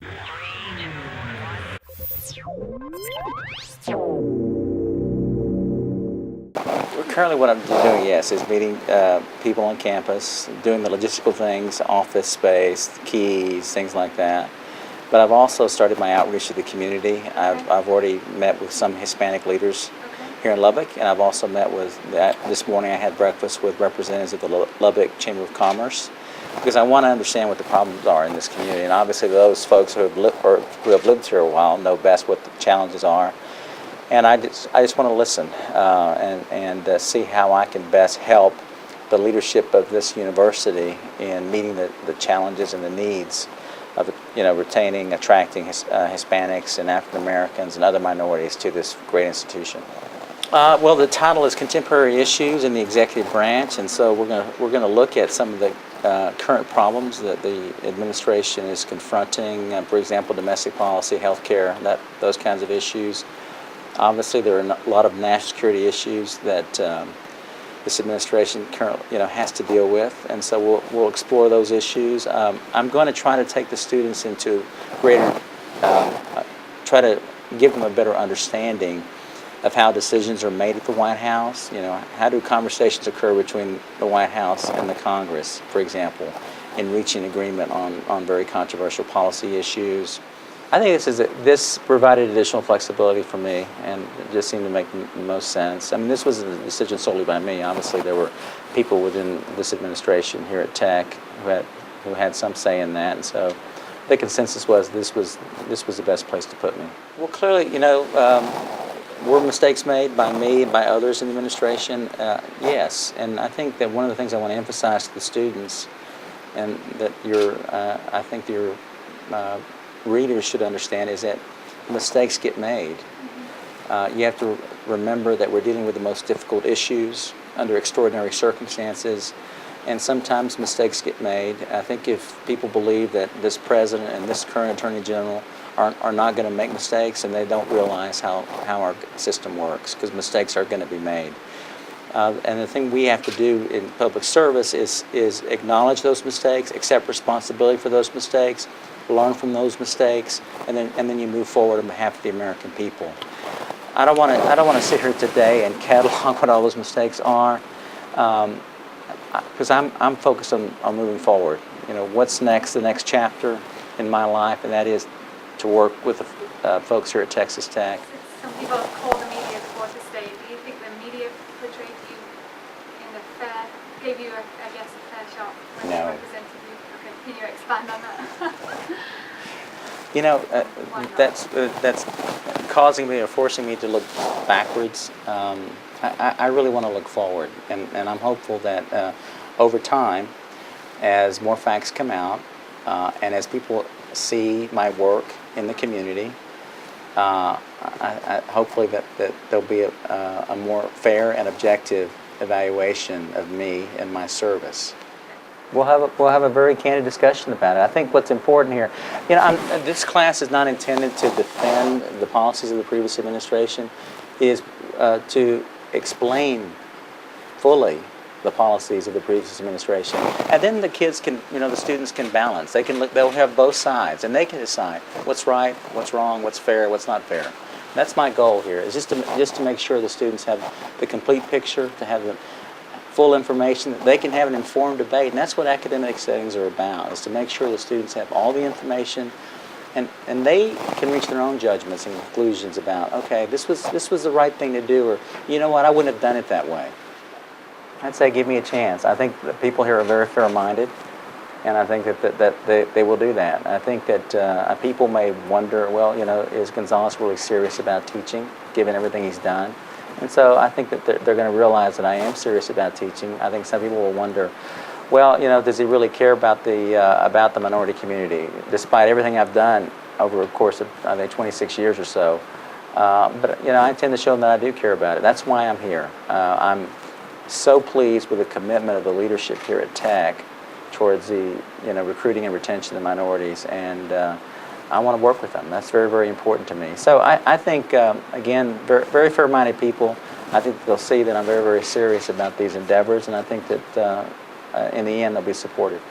Currently what I'm doing, yes, is meeting people on campus, doing the logistical things, office space, keys, things like that. But I've also started my outreach to the community. I've already met with some Hispanic leaders here in Lubbock, and I've also met with, this morning I had breakfast with representatives of the Lubbock Chamber of Commerce, because I want to understand what the problems are in this community. And obviously those folks who have lived here a while know best what the challenges are. And I just want to listen and see how I can best help the leadership of this university in meeting the challenges and the needs of retaining, attracting Hispanics and African Americans and other minorities to this great institution. Well, the title is Contemporary Issues in the Executive Branch, and so we're going to look at some of the current problems that the administration is confronting. For example, domestic policy, healthcare, those kinds of issues. Obviously, there are a lot of national security issues that this administration currently, has to deal with, and so we'll explore those issues. I'm going to try to take the students into greater, try to give them a better understanding of how decisions are made at the White House. How do conversations occur between the White House and the Congress, for example, in reaching agreement on very controversial policy issues. I think this provided additional flexibility for me, and it just seemed to make the most sense. I mean, this was a decision solely by me. Obviously, there were people within this administration here at Tech who had some say in that, and so the consensus was this was the best place to put me. Well, clearly, were mistakes made by me and by others in the administration? Yes, and I think that one of the things I want to emphasize to the students, and that I think your readers should understand, is that mistakes get made. You have to remember that we're dealing with the most difficult issues under extraordinary circumstances, and sometimes mistakes get made. I think if people believe that this president and this current attorney general are not going to make mistakes, and they don't realize how our system works, because mistakes are going to be made. And the thing we have to do in public service is acknowledge those mistakes, accept responsibility for those mistakes, learn from those mistakes, and then you move forward on behalf of the American people. I don't want to sit here today and catalog what all those mistakes are, because I'm focused on moving forward. What's next, the next chapter in my life, and that is to work with the folks here at Texas Tech. Some people call the media the water state. Do you think the media portrayed you gave you, a fair shot when they represented you? Okay, can you expand on that? That's causing me or forcing me to look backwards. I really want to look forward, and I'm hopeful that over time, as more facts come out, and as people see my work in the community, hopefully that there'll be a more fair and objective evaluation of me and my service. We'll have a very candid discussion about it. I think what's important here, this class is not intended to defend the policies of the previous administration, is to explain fully the policies of the previous administration, and then the kids can, the students can balance. They'll have both sides, and they can decide what's right, what's wrong, what's fair, what's not fair. That's my goal here, is just to make sure the students have the complete picture, to have the full information, that they can have an informed debate, and that's what academic settings are about, is to make sure the students have all the information, and they can reach their own judgments and conclusions about, okay, this was the right thing to do, or you know what, I wouldn't have done it that way. I'd say give me a chance. I think that people here are very fair-minded, and I think that they will do that. I think that people may wonder, well, is Gonzales really serious about teaching, given everything he's done? And so I think that they're going to realize that I am serious about teaching. I think some people will wonder, well, does he really care about the minority community, despite everything I've done over the course of, I think, 26 years or so. But I intend to show them that I do care about it. That's why I'm here. I'm so pleased with the commitment of the leadership here at Tech towards the recruiting and retention of the minorities, and I want to work with them. That's very, very important to me. So I think, again, very, very fair-minded people. I think they'll see that I'm very, very serious about these endeavors, and I think that in the end they'll be supportive.